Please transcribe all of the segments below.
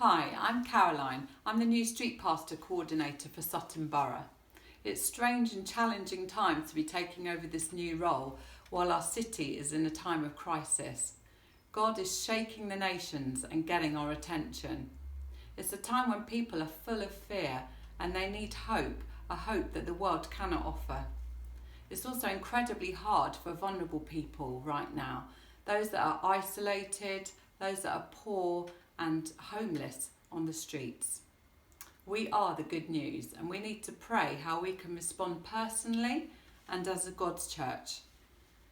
Hi, I'm Caroline. I'm the new Street Pastor Coordinator for Sutton Borough. It's strange and challenging times to be taking over this new role while our city is in a time of crisis. God is shaking the nations and getting our attention. It's a time when people are full of fear and they need hope, a hope that the world cannot offer. It's also incredibly hard for vulnerable people right now, those that are isolated, those that are poor and homeless on the streets. We are the good news, and we need to pray how we can respond personally and as a God's church.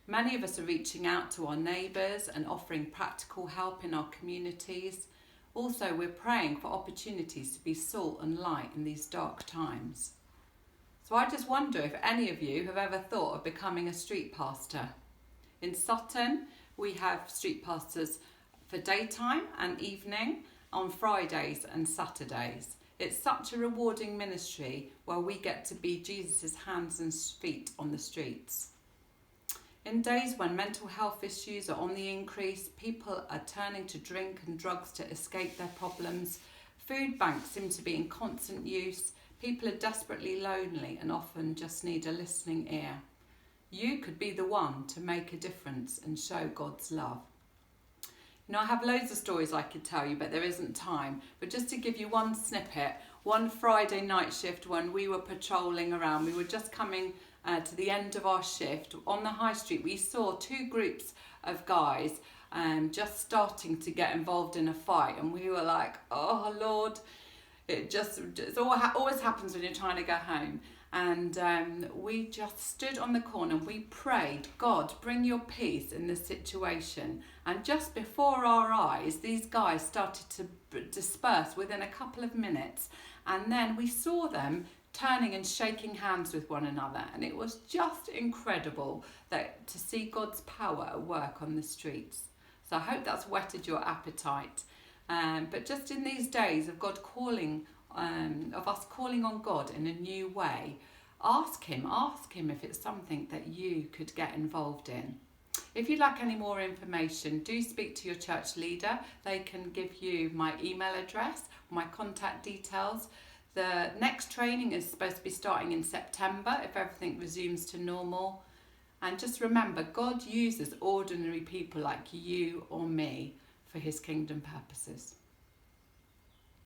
Many of us are reaching out to our neighbours and offering practical help in our communities. Also, we're praying for opportunities to be salt and light in these dark times. So I just wonder if any of you have ever thought of becoming a street pastor. In Sutton, we have street pastors for daytime and evening on Fridays and Saturdays. It's such a rewarding ministry where we get to be Jesus' hands and feet on the streets. In days when mental health issues are on the increase, people are turning to drink and drugs to escape their problems, food banks seem to be in constant use, people are desperately lonely and often just need a listening ear. You could be the one to make a difference and show God's love. I have loads of stories I could tell you, but there isn't time. But just to give you one snippet, one Friday night shift when we were patrolling around, we were just coming to the end of our shift. On the high street, we saw two groups of guys just starting to get involved in a fight. And we were like, oh, Lord, it always happens when you're trying to go home. And we just stood on the corner and we prayed, God, bring your peace in this situation. And just before our eyes, these guys started to disperse within a couple of minutes. And then we saw them turning and shaking hands with one another. And it was just incredible to see God's power at work on the streets. So I hope that's whetted your appetite. But just in these days of God of us calling on God in a new way, ask him if it's something that you could get involved in. If you'd like any more information, do speak to your church leader. They can give you my email address, my contact details. The next training is supposed to be starting in September if everything resumes to normal. And just remember, God uses ordinary people like you or me for his kingdom purposes.